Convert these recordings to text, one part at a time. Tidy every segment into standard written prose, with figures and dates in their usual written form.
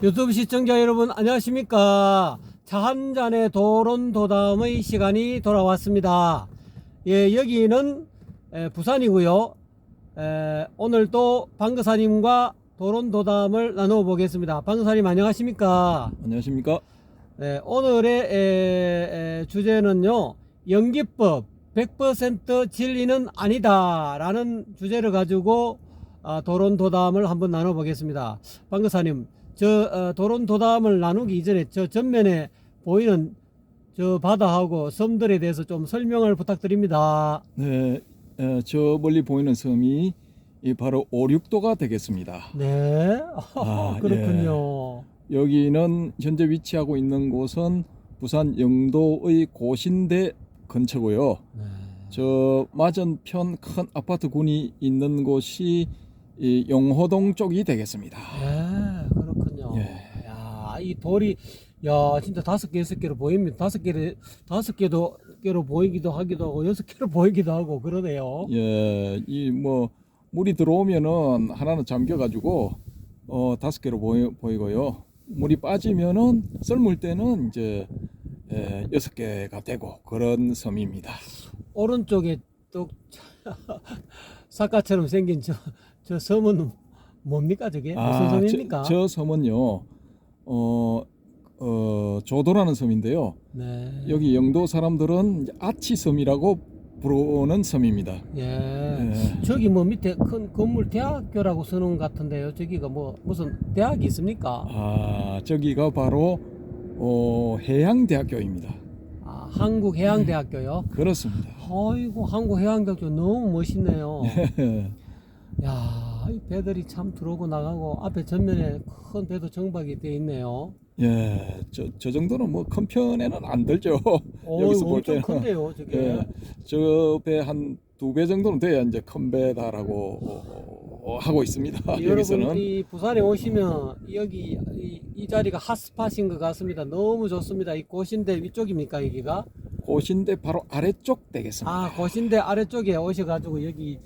유튜브 시청자 여러분 안녕하십니까. 차 한 잔의 도론도담의 시간이 돌아왔습니다. 예, 여기는 부산이고요. 오늘 또 방거사님과 도론도담을 나누어 보겠습니다. 방거사님 안녕하십니까. 안녕하십니까? 오늘의 주제는요, 연기법 100% 진리는 아니다 라는 주제를 가지고 도론도담을 한번 나눠보겠습니다. 방거사님, 도론도담을 나누기 이전에 저 전면에 보이는 저 바다하고 섬들에 대해서 좀 설명을 부탁드립니다. 네, 저 멀리 보이는 섬이 바로 오륙도가 되겠습니다. 네. 그렇군요. 여기는 현재 위치하고 있는 곳은 부산 영도의 고신대 근처고요. 네. 저 맞은편 큰 아파트 군이 있는 곳이 이 용호동 쪽이 되겠습니다. 네, 그렇군요. 예. 야, 이 돌이, 야, 진짜 5개, 6개로 보입니다. 5개로 보이기도 하기도 하고, 6개로 보이기도 하고, 그러네요. 예, 이 뭐 물이 들어오면은 하나는 잠겨가지고 5개로 보이고요. 물이 빠지면은 썰물 때는 이제 6개가 되고 그런 섬입니다. 오른쪽에 또, 사과처럼 생긴 저 섬은 뭡니까, 저게? 무슨 섬입니까? 저 섬은요, 조도라는 섬인데요. 네. 여기 영도 사람들은 이제 아치섬이라고 부르는 섬입니다. 예. 예. 저기 뭐 밑에 큰 건물 대학교라고 쓰는 것 같은데요. 저기가 뭐 무슨 대학이 있습니까? 저기가 바로 해양대학교입니다. 한국해양대학교요? 그렇습니다. 아이고, 한국해양대학교 너무 멋있네요. 야, 이 배들이 참 들어오고 나가고 앞에 전면에 큰 배도 정박이 되어 있네요. 예, 저 정도는 뭐 큰 편에는 안 들죠. 여기서 볼 엄청 때는. 큰데요, 저게. 예, 저 배 한 2배 정도는 돼야 이제 큰 배다라고 하고 있습니다. 여러분, 여기서는. 이 부산에 오시면 여기 이 자리가 핫스팟인 것 같습니다. 너무 좋습니다. 이 고신대 위쪽입니까, 여기가? 고신대 바로 아래쪽 되겠습니다. 고신대 아래쪽에 오셔가지고 여기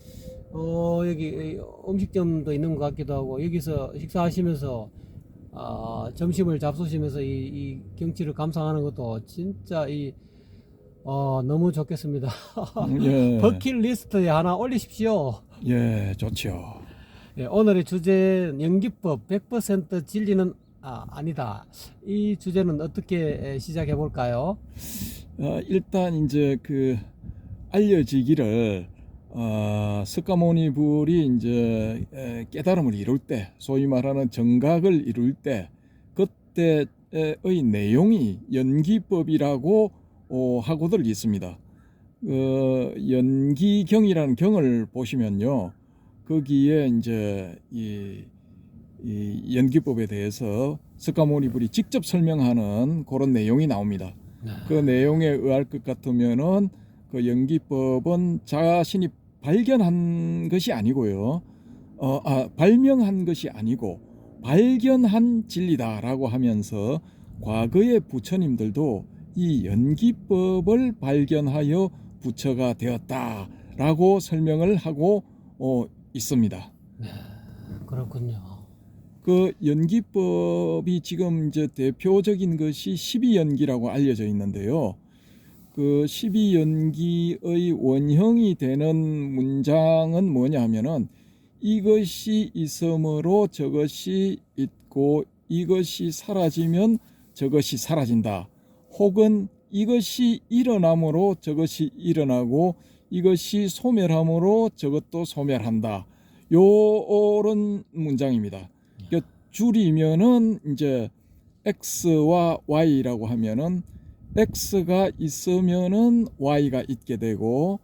여기 음식점도 있는 것 같기도 하고, 여기서 식사하시면서 점심을 잡수시면서 이 경치를 감상하는 것도 진짜 너무 좋겠습니다. 예. 버킷리스트에 하나 올리십시오. 예, 좋죠. 예, 오늘의 주제는 연기법 100% 진리는 아니다. 이 주제는 어떻게 시작해 볼까요? 일단 이제 그 알려지기를 석가모니 불이 이제 깨달음을 이룰 때, 소위 말하는 정각을 이룰 때, 그때의 내용이 연기법이라고 하고들 있습니다. 연기경이라는 경을 보시면요, 거기에 이제 이 연기법에 대해서 석가모니 불이 직접 설명하는 그런 내용이 나옵니다. 그 내용에 의할 것 같으면은 그 연기법은 자신이 발견한 것이 아니고요, 발명한 것이 아니고 발견한 진리다라고 하면서 과거의 부처님들도 이 연기법을 발견하여 부처가 되었다라고 설명을 하고 있습니다. 네, 그렇군요. 그 연기법이 지금 이제 대표적인 것이 12연기라고 알려져 있는데요. 그 12연기의 원형이 되는 문장은 뭐냐 하면은, 이것이 있으므로 저것이 있고 이것이 사라지면 저것이 사라진다. 혹은 이것이 일어남으로 저것이 일어나고 이것이 소멸함으로 저것도 소멸한다. 요런 문장입니다. 그러니까 줄이면은 이제 X와 Y라고 하면은, X가 있으면은 Y가 있게 되고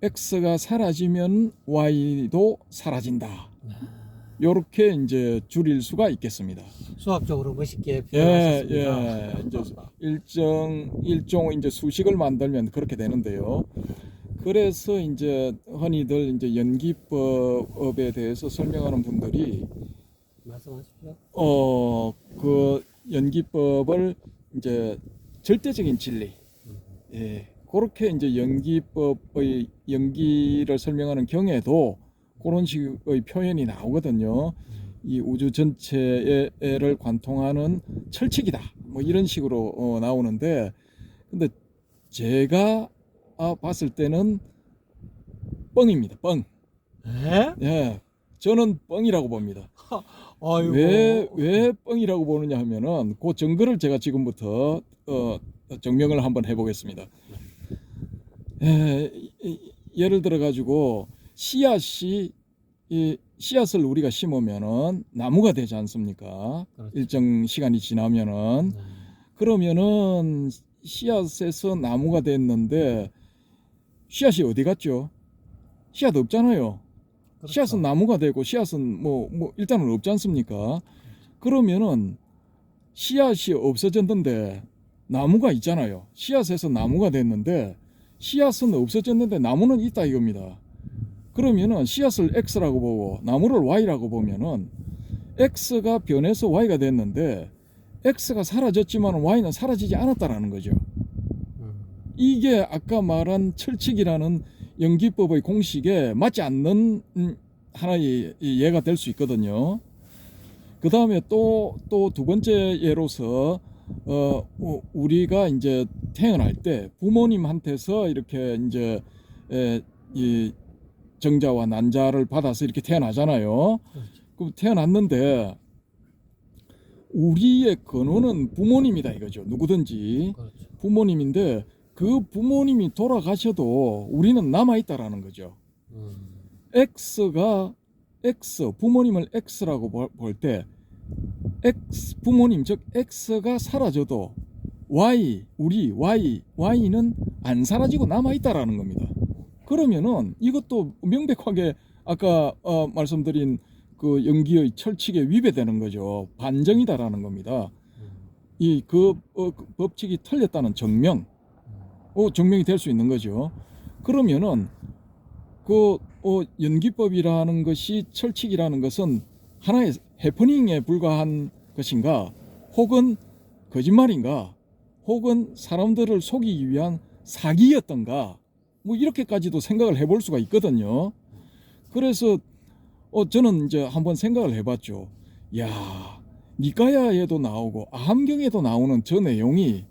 X가 사라지면 Y도 사라진다. 요렇게 이제 줄일 수가 있겠습니다. 수학적으로 멋있게 표현하셨습니다. 예. 이제 일종 이제 수식을 만들면 그렇게 되는데요. 그래서 이제 흔히들 이제 연기법에 대해서 설명하는 분들이 말씀하십시오. 그 연기법을 이제 절대적인 진리, 그렇게 이제 연기법의 연기를 설명하는 경에도 그런 식의 표현이 나오거든요. 이 우주 전체를 관통하는 철칙이다. 뭐 이런 식으로 나오는데, 근데 제가 봤을 때는 뻥입니다. 뻥. 에? 예, 저는 뻥이라고 봅니다. 아이고. 왜 뻥이라고 보느냐 하면은 그 증거를 제가 지금부터 증명을 한번 해보겠습니다. 예를 들어 가지고 씨앗을 우리가 심으면은 나무가 되지 않습니까? 그렇죠. 일정 시간이 지나면은. 네. 그러면은 씨앗에서 나무가 됐는데 씨앗이 어디 갔죠? 씨앗 없잖아요. 그렇죠. 씨앗은 나무가 되고 씨앗은 뭐 일단은 없지 않습니까? 그러면은 씨앗이 없어졌는데 나무가 있잖아요. 씨앗에서 나무가 됐는데 씨앗은 없어졌는데 나무는 있다 이겁니다. 그러면은 씨앗을 X라고 보고 나무를 Y라고 보면은 X가 변해서 Y가 됐는데 X가 사라졌지만 Y는 사라지지 않았다라는 거죠. 이게 아까 말한 철칙이라는 연기법의 공식에 맞지 않는 하나의 예가 될 수 있거든요. 그 다음에 또 두 번째 예로서 우리가 이제 태어날 때 부모님한테서 이렇게 이제 이 정자와 난자를 받아서 이렇게 태어나잖아요. 그럼 태어났는데 우리의 근원은 부모님이다 이거죠. 누구든지 그렇죠. 부모님인데 그 부모님이 돌아가셔도 우리는 남아있다라는 거죠. 부모님을 X라고 볼 때 부모님 즉 X가 사라져도 Y는 안 사라지고 남아있다라는 겁니다. 그러면은 이것도 명백하게 아까 말씀드린 그 연기의 철칙에 위배되는 거죠. 반정이다라는 겁니다. 그 법칙이 틀렸다는 증명이 될 수 있는 거죠. 그러면은 연기법이라는 것이 철칙이라는 것은 하나의 해프닝에 불과한 것인가, 혹은 거짓말인가, 혹은 사람들을 속이기 위한 사기였던가, 뭐 이렇게까지도 생각을 해볼 수가 있거든요. 그래서 저는 이제 한번 생각을 해봤죠. 야, 니까야에도 나오고 아함경에도 나오는 저 내용이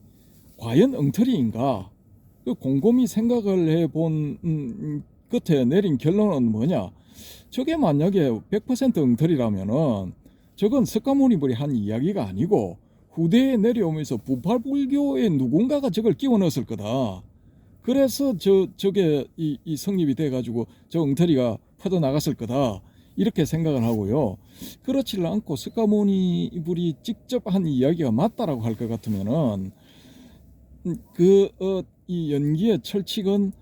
과연 엉터리인가? 곰곰이 생각을 해본 끝에 내린 결론은 뭐냐? 저게 만약에 100% 엉터리라면은 저건 석가모니불이 한 이야기가 아니고 후대에 내려오면서 부팔불교의 누군가가 저걸 끼워 넣었을 거다. 그래서 저게 이 성립이 돼가지고 저 엉터리가 퍼져 나갔을 거다. 이렇게 생각을 하고요. 그렇지를 않고 석가모니불이 직접 한 이야기가 맞다라고 할 것 같으면은 이 연기의 철칙은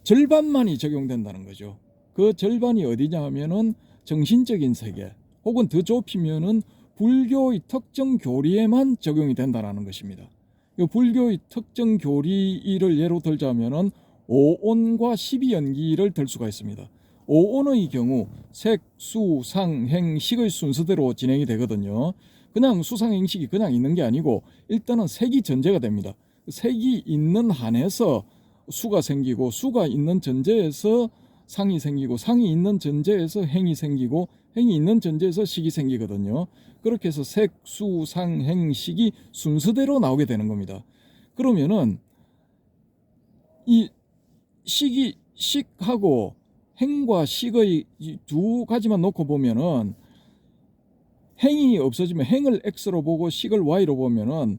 절반만이 적용된다는 거죠. 그 절반이 어디냐 하면은 정신적인 세계, 혹은 더 좁히면은 불교의 특정 교리에만 적용이 된다는 것입니다. 불교의 특정 교리를 예로 들자면은 오온과 12연기를 들 수가 있습니다. 오온의 경우 색, 수, 상, 행, 식의 순서대로 진행이 되거든요. 그냥 수상행식이 그냥 있는 게 아니고 일단은 색이 전제가 됩니다. 색이 있는 한에서 수가 생기고, 수가 있는 전제에서 상이 생기고, 상이 있는 전제에서 행이 생기고, 행이 있는 전제에서 식이 생기거든요. 그렇게 해서 색, 수, 상, 행, 식이 순서대로 나오게 되는 겁니다. 그러면은 이 식하고 행과 식의 두 가지만 놓고 보면은 행이 없어지면 행을 X로 보고 식을 Y로 보면은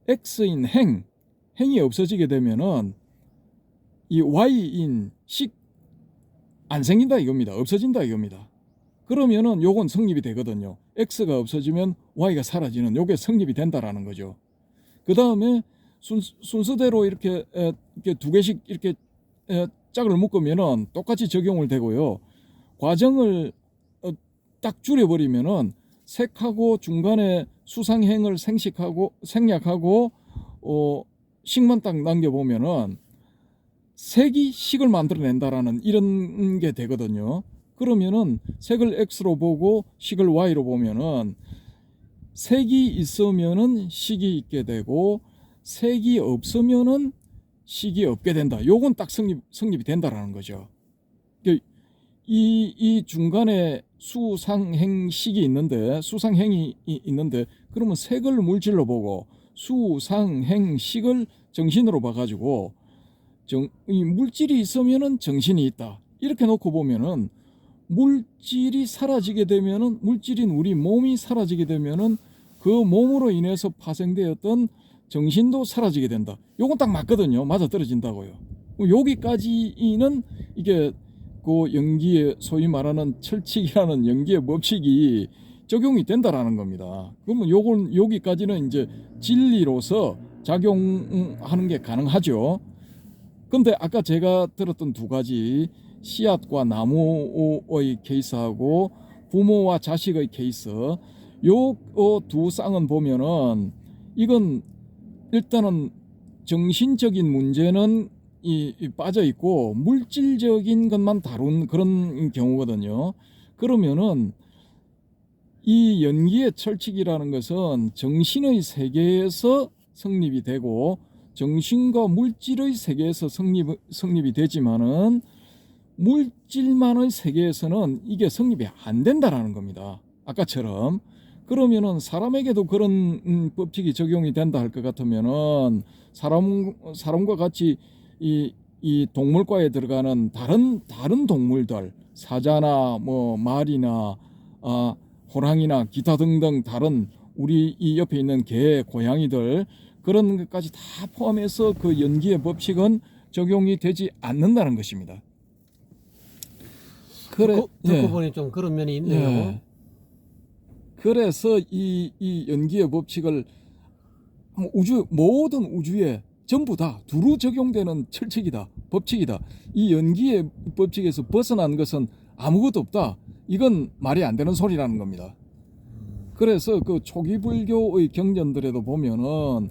X인 행이 없어지게 되면은 이 Y인 식 안 생긴다 이겁니다. 없어진다 이겁니다. 그러면은 요건 성립이 되거든요. X가 없어지면 Y가 사라지는 요게 성립이 된다라는 거죠. 그 다음에 순서대로 이렇게 두 개씩 이렇게 짝을 묶으면은 똑같이 적용을 되고요. 과정을 딱 줄여버리면은 색하고 중간에 수상행을 생략하고 식만 딱 남겨보면은 색이 식을 만들어낸다라는 이런 게 되거든요. 그러면은 색을 X로 보고 식을 Y로 보면은 색이 있으면은 식이 있게 되고 색이 없으면은 식이 없게 된다. 요건 딱 성립이 된다라는 거죠. 이 중간에 수상행식이 있는데 수상행이 있는데 그러면 색을 물질로 보고 수상행식을 정신으로 봐가지고 이 물질이 있으면은 정신이 있다 이렇게 놓고 보면은 물질이 사라지게 되면은 물질인 우리 몸이 사라지게 되면은 그 몸으로 인해서 파생되었던 정신도 사라지게 된다. 요건 딱 맞거든요. 맞아 떨어진다고요. 여기까지는 이게 그 연기의 소위 말하는 철칙이라는 연기의 법칙이 적용이 된다라는 겁니다. 그러면 요건 여기까지는 이제 진리로서 작용하는 게 가능하죠. 근데 아까 제가 들었던 두 가지 씨앗과 나무의 케이스하고 부모와 자식의 케이스 요 두 쌍은 보면은 이건 일단은 정신적인 문제는 빠져 있고 물질적인 것만 다룬 그런 경우거든요. 그러면은 이 연기의 철칙이라는 것은 정신의 세계에서 성립이 되고 정신과 물질의 세계에서 성립이 되지만은 물질만의 세계에서는 이게 성립이 안 된다라는 겁니다. 아까처럼. 그러면은 사람에게도 그런 법칙이 적용이 된다 할 것 같으면은 사람과 같이 이 동물과에 들어가는 다른 동물들 사자나 뭐 말이나 호랑이나 기타 등등 다른 우리 이 옆에 있는 개, 고양이들 그런 것까지 다 포함해서 그 연기의 법칙은 적용이 되지 않는다는 것입니다. 그래, 듣고 보니 좀 그런 면이 있네요. 예. 그래서 이 연기의 법칙을 모든 우주에 전부 다 두루 적용되는 철칙이다, 법칙이다. 이 연기의 법칙에서 벗어난 것은 아무것도 없다. 이건 말이 안 되는 소리라는 겁니다. 그래서 그 초기 불교의 경전들에도 보면은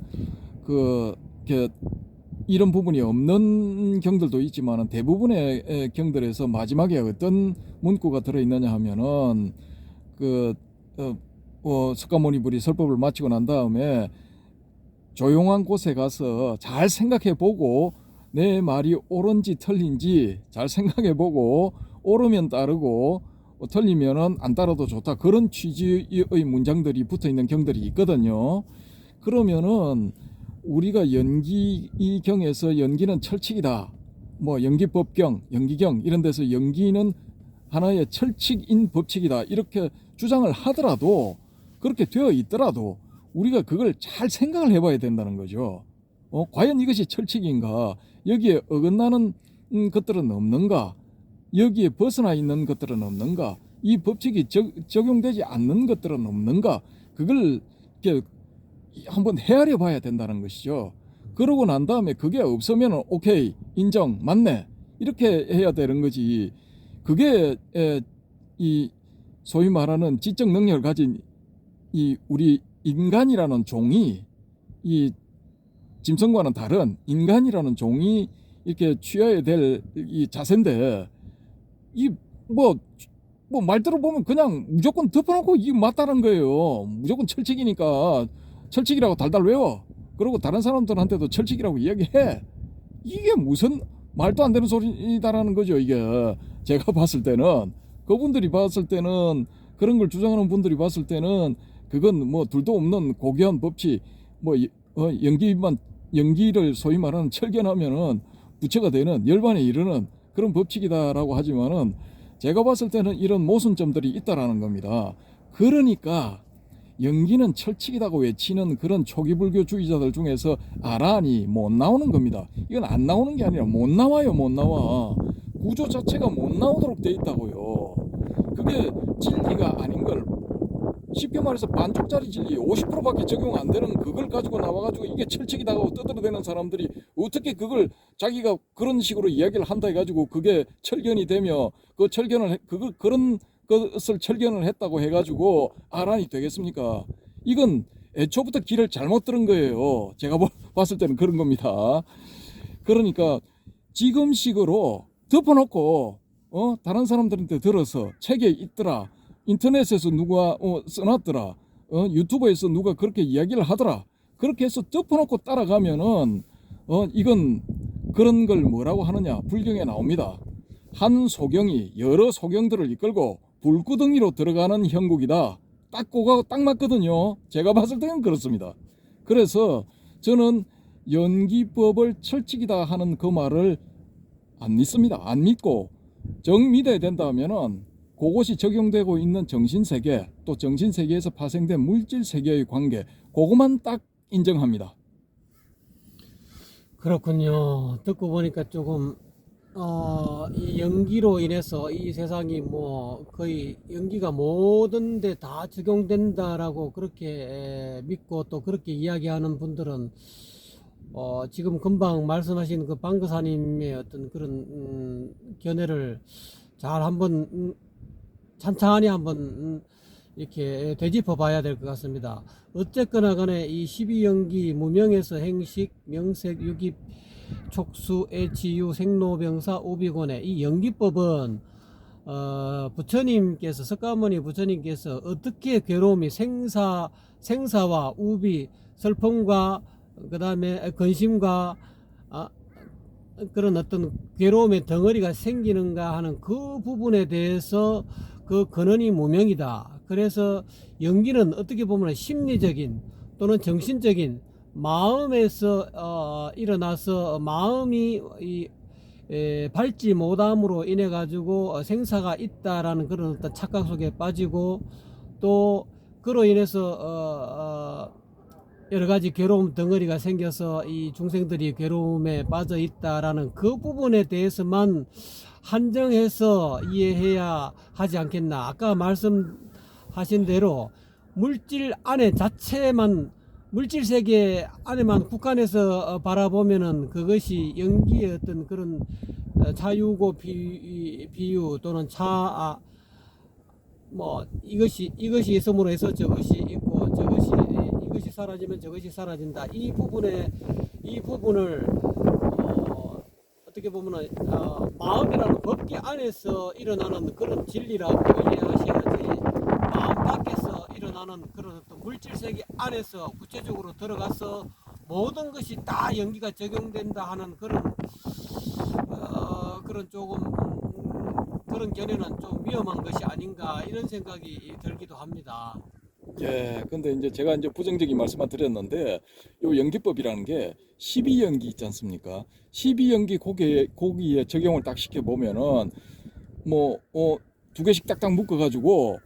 이런 부분이 없는 경들도 있지만 대부분의 경들에서 마지막에 어떤 문구가 들어있느냐 하면은 석가모니불이 설법을 마치고 난 다음에 조용한 곳에 가서 잘 생각해 보고 내 말이 옳은지 틀린지 잘 생각해 보고 옳으면 따르고 틀리면은 안 따라도 좋다. 그런 취지의 문장들이 붙어 있는 경들이 있거든요. 그러면은 우리가 연기경에서 연기는 철칙이다. 뭐 연기법경, 연기경 이런 데서 연기는 하나의 철칙인 법칙이다. 이렇게 주장을 하더라도 그렇게 되어 있더라도 우리가 그걸 잘 생각을 해봐야 된다는 거죠. 과연 이것이 철칙인가? 여기에 어긋나는 것들은 없는가? 여기에 벗어나 있는 것들은 없는가? 이 법칙이 적용되지 않는 것들은 없는가? 그걸 이렇게 한번 헤아려 봐야 된다는 것이죠. 그러고 난 다음에 그게 없으면 오케이, 인정, 맞네 이렇게 해야 되는 거지. 그게 이 소위 말하는 지적 능력을 가진 이 우리 인간이라는 종이 이 짐승과는 다른 인간이라는 종이 이렇게 취해야 될 이 자세인데 이 뭐 말대로 보면 그냥 무조건 덮어놓고 이게 맞다는 거예요. 무조건 철칙이니까 철칙이라고 달달 외워. 그리고 다른 사람들한테도 철칙이라고 이야기해. 이게 무슨 말도 안 되는 소리다라는 거죠. 이게 제가 봤을 때는 그분들이 봤을 때는 그런 걸 주장하는 분들이 봤을 때는 그건 뭐 둘도 없는 고귀한 법칙 뭐 연기를 소위 말하는 철견하면은 부처가 되는 열반에 이르는 그런 법칙이다라고 하지만은 제가 봤을 때는 이런 모순점들이 있다라는 겁니다. 그러니까 연기는 철칙이라고 외치는 그런 초기 불교주의자들 중에서 아란이 못 나오는 겁니다. 이건 안 나오는 게 아니라 못 나와요. 못 나와. 구조 자체가 못 나오도록 돼 있다고요. 그게 진리가 아닌 걸 쉽게 말해서 반쪽짜리 진리 50%밖에 적용 안 되는 그걸 가지고 나와가지고 이게 철칙이다고 떠들어대는 사람들이 어떻게 그걸 자기가 그런 식으로 이야기를 한다 해가지고 그게 철견이 되며 그 철견을 그런 것을 철견을 했다고 해가지고 아란이 되겠습니까? 이건 애초부터 길을 잘못 들은 거예요. 제가 봤을 때는 그런 겁니다. 그러니까 지금식으로 덮어놓고 다른 사람들한테 들어서 책에 있더라. 인터넷에서 누가 써놨더라. 유튜브에서 누가 그렇게 이야기를 하더라. 그렇게 해서 덮어놓고 따라가면은 이건 그런 걸 뭐라고 하느냐. 불경에 나옵니다. 한 소경이 여러 소경들을 이끌고 불구덩이로 들어가는 형국이다. 딱 그거하고 딱 맞거든요. 제가 봤을 때는 그렇습니다. 그래서 저는 연기법을 철칙이다 하는 그 말을 안 믿습니다. 안 믿고 정 믿어야 된다면은 그것이 적용되고 있는 정신세계, 또 정신세계에서 파생된 물질세계의 관계, 그것만 딱 인정합니다. 그렇군요. 듣고 보니까 조금 이 연기로 인해서 이 세상이 뭐 거의 연기가 모든 데 다 적용된다라고 그렇게 믿고 또 그렇게 이야기하는 분들은 지금 금방 말씀하신 그 방거사님의 어떤 그런 견해를 잘 한번 찬찬히 한번 이렇게 되짚어 봐야 될 것 같습니다. 어쨌거나 간에 이 12연기 무명에서 행식, 명색, 유기, 촉수, 애치유, 생로병사, 오비곤의 이 연기법은 부처님께서 석가모니 부처님께서 어떻게 괴로움이 생사와 우비, 슬픔과 그 다음에 근심과 그런 어떤 괴로움의 덩어리가 생기는가 하는 그 부분에 대해서 그 근원이 무명이다. 그래서 연기는 어떻게 보면 심리적인 또는 정신적인 마음에서 일어나서 마음이 밝지 못함으로 인해 가지고 생사가 있다라는 그런 어떤 착각 속에 빠지고 또 그로 인해서 여러 가지 괴로움 덩어리가 생겨서 이 중생들이 괴로움에 빠져 있다라는 그 부분에 대해서만 한정해서 이해해야 하지 않겠나. 아까 말씀하신 대로 물질 안에 자체만 물질 세계 안에만 국한해서 바라보면은 그것이 연기의 어떤 그런 자유고 비유 또는 뭐 이것이 있음으로 해서 저것이 있고 이것이 사라지면 저것이 사라진다. 이 부분을 어떻게 보면은 마음이라는 법계 안에서 일어나는 그런 진리라고 이해하셔야지 마음 밖에서 일어나는 그런 어떤 물질 세계 안에서 구체적으로 들어가서 모든 것이 다 연기가 적용된다 하는 그런 조금 그런 견해는 좀 위험한 것이 아닌가 이런 생각이 들기도 합니다. 예, 근데 이제 제가 이제 부정적인 말씀만 드렸는데 요 연기법이라는 게 12연기 있지 않습니까? 12연기 거기에 적용을 딱 시켜 보면은 뭐 두 개씩 딱딱 묶어 가지고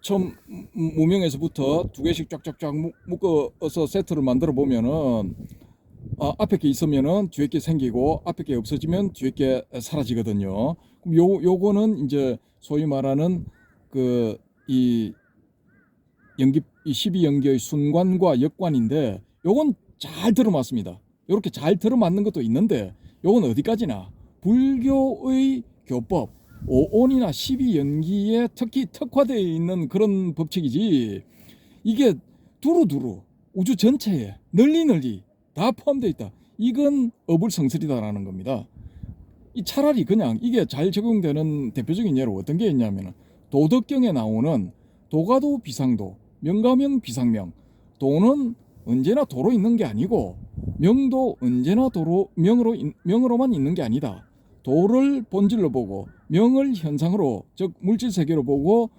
처음 무명에서부터 두 개씩 쫙쫙쫙 묶어서 세트를 만들어 보면은 앞에 게 있으면은 뒤에 게 생기고 앞에 게 없어지면 뒤에 게 사라지거든요. 그럼 요거는 이제 소위 말하는 이 12연기의 순관과 역관인데 요건 잘 들어맞습니다. 이렇게 잘 들어맞는 것도 있는데 요건 어디까지나 불교의 교법 5온이나 12연기에 특히 특화되어 있는 그런 법칙이지 이게 두루두루 우주 전체에 널리 다 포함되어 있다. 이건 어불성설이다라는 겁니다. 차라리 그냥 이게 잘 적용되는 대표적인 예로 어떤 게 있냐면 도덕경에 나오는 도가도 비상도 명가명 비상명 도는 언제나 도로 있는 게 아니고 명도 언제나 명으로만 있는 게 아니다. 도를 본질로 보고 명을 현상으로 즉 물질세계로 보고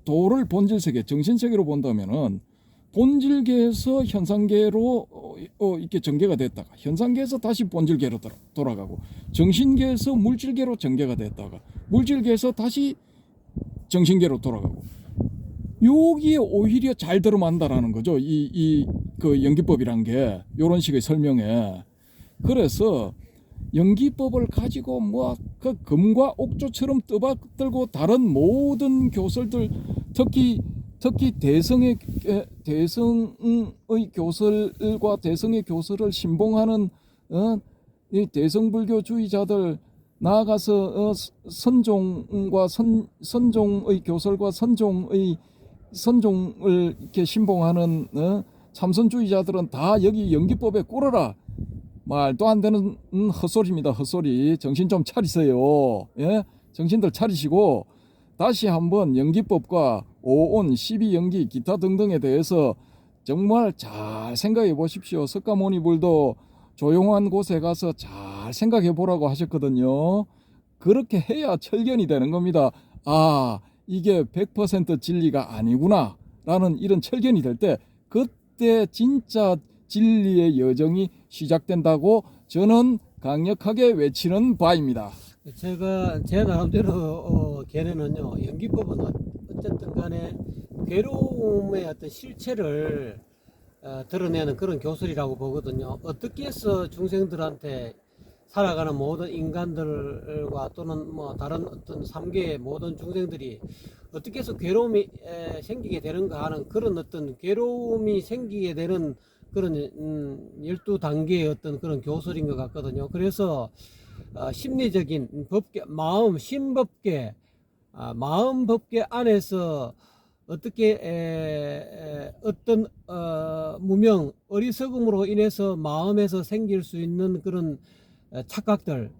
도를 본질세계 정신세계로 본다면은 본질계에서 현상계로 이렇게 전개가 됐다가 현상계에서 다시 본질계로 돌아가고 정신계에서 물질계로 전개가 됐다가 물질계에서 다시 정신계로 돌아가고 여기에 오히려 잘 들어만다라는 거죠. 그 연기법이란 게 이런 식의 설명에. 그래서 연기법을 가지고 뭐 그 금과 옥조처럼 떠받들고 다른 모든 교설들 특히 대성의 교설과 대성의 교설을 신봉하는 이 대성불교주의자들 나아가서 선종과 선종의 교설과 선종을 이렇게 신봉하는 참선주의자들은 다 여기 연기법에 꿇어라. 말도 안 되는 헛소리입니다. 헛소리. 정신 좀 차리세요. 예? 정신들 차리시고 다시 한번 연기법과 5온, 12연기, 기타 등등에 대해서 정말 잘 생각해 보십시오. 석가모니불도 조용한 곳에 가서 잘 생각해 보라고 하셨거든요. 그렇게 해야 철견이 되는 겁니다. 아, 이게 100% 진리가 아니구나 라는 이런 철견이 될 때 그때 진짜 진리의 여정이 시작된다고 저는 강력하게 외치는 바입니다. 제가 제 나름대로 견해는요, 연기법은 어쨌든 간에 괴로움의 어떤 실체를 드러내는 그런 교술이라고 보거든요. 어떻게 해서 중생들한테 살아가는 모든 인간들과 또는 뭐 다른 어떤 삼계의 모든 중생들이 어떻게 해서 괴로움이 생기게 되는가 하는 그런 어떤 괴로움이 생기게 되는 그런 12단계의 어떤 그런 교술인 것 같거든요. 그래서 심리적인 법계, 마음, 심법계, 마음 법계 안에서 어떻게 어떤 무명, 어리석음으로 인해서 마음에서 생길 수 있는 그런 착각들,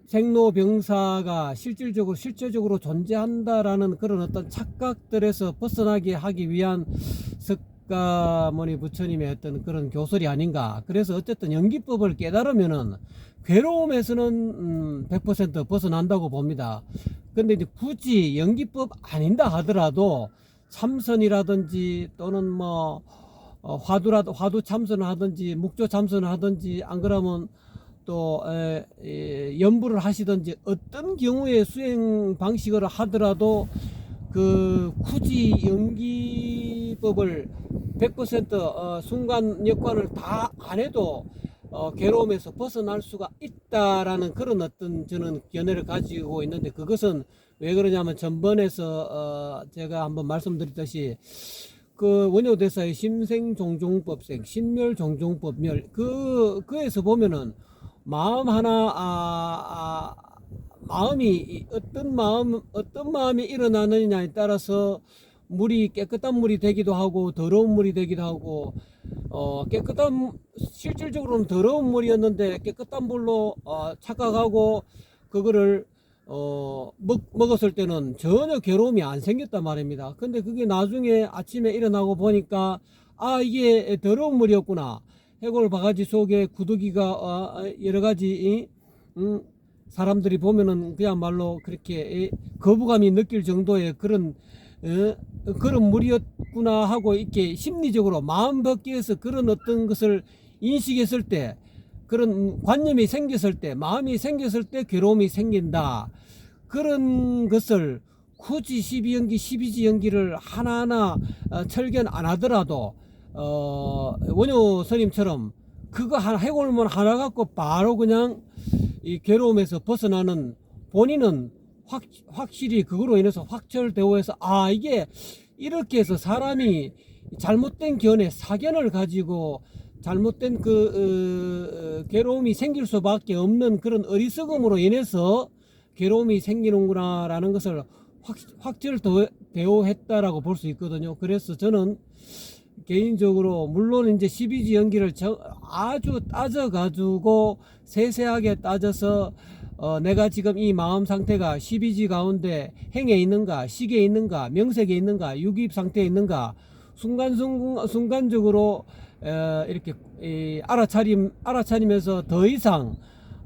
생로병사가 실질적으로 존재한다라는 그런 어떤 착각들에서 벗어나게 하기 위한 석가모니 부처님의 어떤 그런 교설이 아닌가. 그래서 어쨌든 연기법을 깨달으면은 괴로움에서는 100% 벗어난다고 봅니다. 근데 이제 굳이 연기법 아닌다 하더라도 참선이라든지 또는 뭐 화두 참선을 하든지 묵조 참선을 하든지 안 그러면 또 연부를 하시든지 어떤 경우에 수행 방식을 하더라도 그 굳이 연기법을 100% 순간 역관을 다 안 해도 괴로움에서 벗어날 수가 있다라는 그런 어떤 저는 견해를 가지고 있는데, 그것은 왜 그러냐면 전번에서 제가 한번 말씀드렸듯이 그 원효대사의 심생종종법생, 신멸종종법멸, 그에서 보면은 마음 하나, 마음이 어떤 마음이 일어나느냐에 따라서 물이 깨끗한 물이 되기도 하고 더러운 물이 되기도 하고, 실질적으로는 더러운 물이었는데 깨끗한 물로 착각하고 그거를 먹었을 때는 전혀 괴로움이 안 생겼단 말입니다. 근데 그게 나중에 아침에 일어나고 보니까 이게 더러운 물이었구나. 해골 바가지 속에 구더기가 여러 가지 사람들이 보면은 그야말로 그렇게 거부감이 느낄 정도의 그런 물이었구나 하고 이렇게 심리적으로 마음 밖에서 그런 어떤 것을 인식했을 때, 그런 관념이 생겼을 때, 마음이 생겼을 때 괴로움이 생긴다. 그런 것을 굳이 12연기, 12지 연기를 하나하나 철견 안 하더라도 원효 스님처럼 그거 하나, 해골문 하나 갖고 바로 그냥 이 괴로움에서 벗어나는, 본인은 확실히 그거로 인해서 확철대오해서 이게 이렇게 해서 사람이 잘못된 견해, 사견을 가지고 잘못된 괴로움이 생길 수밖에 없는 그런 어리석음으로 인해서 괴로움이 생기는구나 라는 것을 확철대오했다라고 볼 수 있거든요. 그래서 저는 개인적으로 물론 이제 12지 연기를 아주 따져가지고 세세하게 따져서 내가 지금 이 마음 상태가 12지 가운데 행에 있는가, 식에 있는가, 명색에 있는가, 유기입 상태에 있는가, 순간적으로 이렇게 알아차리면서 더 이상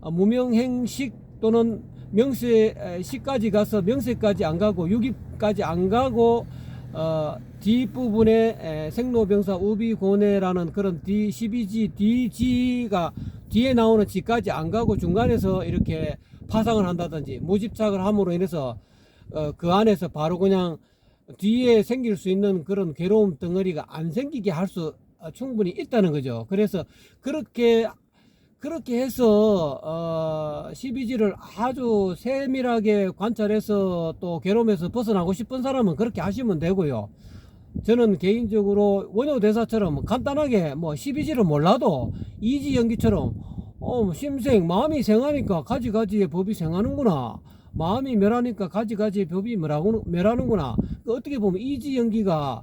무명행식 또는 명세식까지 가서 명세까지 안 가고 유기까지 안 가고 뒷부분에 생로병사 우비고뇌라는 그런 D12G, DG가 뒤에 나오는 G까지 안 가고 중간에서 이렇게 파상을 한다든지 무집착을 함으로 인해서 그 안에서 바로 그냥 뒤에 생길 수 있는 그런 괴로움 덩어리가 안 생기게 할 수 충분히 있다는 거죠. 그래서 그렇게 해서 12지를 아주 세밀하게 관찰해서 또 괴로움에서 벗어나고 싶은 사람은 그렇게 하시면 되고요. 저는 개인적으로 원효대사처럼 간단하게 뭐 12지를 몰라도 이지연기처럼 심생, 마음이 생하니까 가지가지의 법이 생하는구나, 마음이 멸하니까 가지가지의 법이 멸하는구나. 어떻게 보면 이지연기가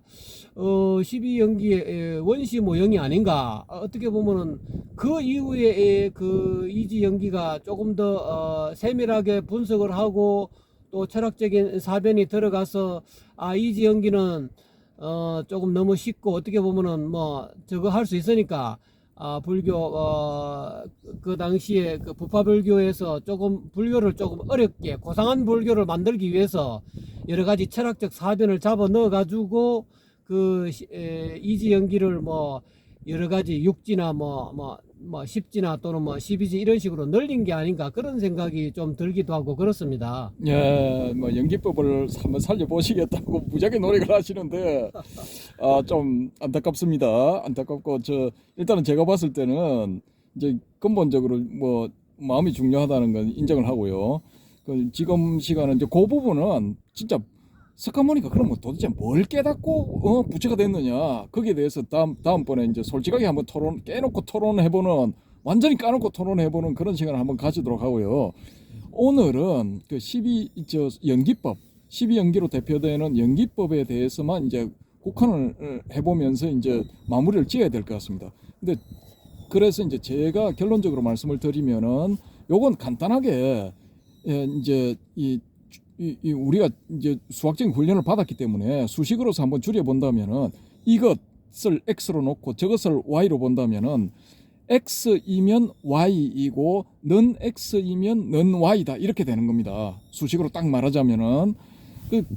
12연기의 원시모형이 아닌가. 어떻게 보면은 그 이후에 그 이지연기가 조금 더 세밀하게 분석을 하고 또 철학적인 사변이 들어가서 이지연기는 조금 너무 쉽고 어떻게 보면은 뭐 저거 할 수 있으니까 불교 그 당시에 그 부파불교에서 조금 불교를 조금 어렵게 고상한 불교를 만들기 위해서 여러 가지 철학적 사변을 잡아 넣어 가지고 그 이지연기를 뭐 여러 가지 육지나 뭐 십지나 또는 뭐 십이지 이런 식으로 늘린 게 아닌가 그런 생각이 좀 들기도 하고 그렇습니다. 예, 뭐 연기법을 한번 살려보시겠다고 무지하게 노력을 하시는데 좀 안타깝습니다. 안타깝고 일단은 제가 봤을 때는 이제 근본적으로 뭐 마음이 중요하다는 건 인정을 하고요. 지금 시간은 이제 그 부분은 진짜 석가모니가 그러면 도대체 뭘 깨닫고 부처가 됐느냐 거기에 대해서 다음번에 이제 솔직하게 한번 깨놓고 토론해보는 완전히 까놓고 토론해보는 그런 시간을 한번 가지도록 하고요. 오늘은 그 연기법 12연기로 대표되는 연기법에 대해서만 이제 국한을 해보면서 이제 마무리를 지어야 될 것 같습니다. 근데 그래서 이제 제가 결론적으로 말씀을 드리면은 요건 간단하게 이제 우리가 이제 수학적인 훈련을 받았기 때문에 수식으로서 한번 줄여본다면은 이것을 x로 놓고 저것을 y로 본다면은 x이면 y이고 는 x이면 는 y다 이렇게 되는 겁니다. 수식으로 딱 말하자면은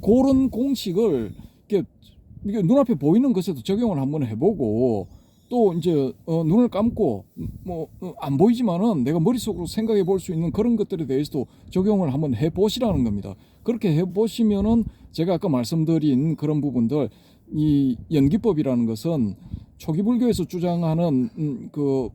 그런 공식을 이게 눈앞에 보이는 것에도 적용을 한번 해보고 또 이제 눈을 감고 뭐 안 보이지만은 내가 머릿속으로 생각해 볼 수 있는 그런 것들에 대해서도 적용을 한번 해 보시라는 겁니다. 그렇게 해 보시면은 제가 아까 말씀드린 그런 부분들 이 연기법이라는 것은 초기 불교에서 주장하는 그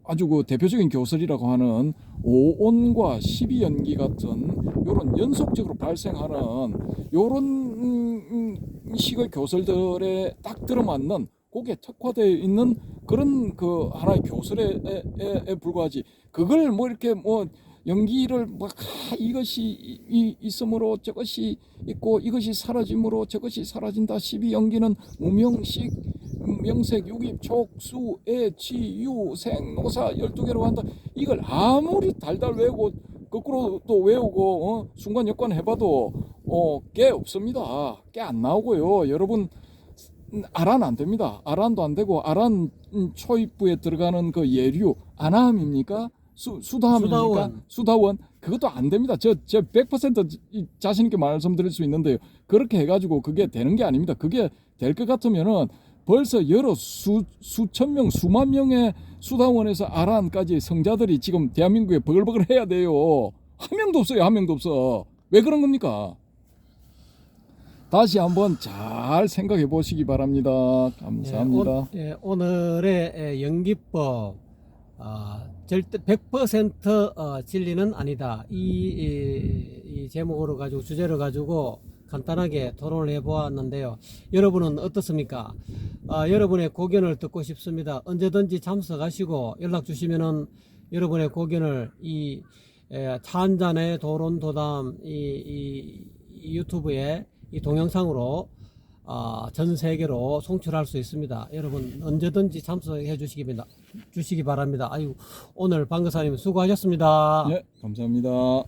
아주 그 대표적인 교설이라고 하는 오온과 12연기 같은 요런 연속적으로 발생하는 요런 식의 교설들에 딱 들어맞는 거기에 특화되어 있는 그런 그 하나의 교설에 불과하지 그걸 뭐 이렇게 뭐 연기를 뭐 이것이 있으므로 저것이 있고 이것이 사라짐으로 저것이 사라진다 12연기는 무명식 명색 유깁 촉수 애치 유생 노사 12개로 한다 이걸 아무리 달달 외우고 거꾸로 또 외우고 순간 역관 해봐도 꽤 없습니다. 꽤 안 나오고요. 여러분 아란 안 됩니다. 아란도 안 되고 아란 초입부에 들어가는 그 예류 아나함입니까? 수다함입니까? 수다원 그것도 안 됩니다. 저 100% 자신 있게 말씀드릴 수 있는데요. 그렇게 해가지고 그게 되는 게 아닙니다. 그게 될 것 같으면은 벌써 여러 수천 명 수만 명의 수다원에서 아란까지 성자들이 지금 대한민국에 버글버글 해야 돼요. 한 명도 없어요. 한 명도 없어. 왜 그런 겁니까? 다시 한번 잘 생각해 보시기 바랍니다. 감사합니다. 오늘의 연기법 절대 100% 진리는 아니다. 이 제목으로 가지고 주제를 가지고 간단하게 토론을 해보았는데요. 여러분은 어떻습니까? 여러분의 고견을 듣고 싶습니다. 언제든지 참석하시고 연락 주시면은 여러분의 고견을 이 차한잔의 도론도담 이 유튜브에 이 동영상으로 전 세계로 송출할 수 있습니다. 여러분 언제든지 참석해 주시기 바랍니다. 아유 오늘 방금사님 수고하셨습니다. 네, 감사합니다.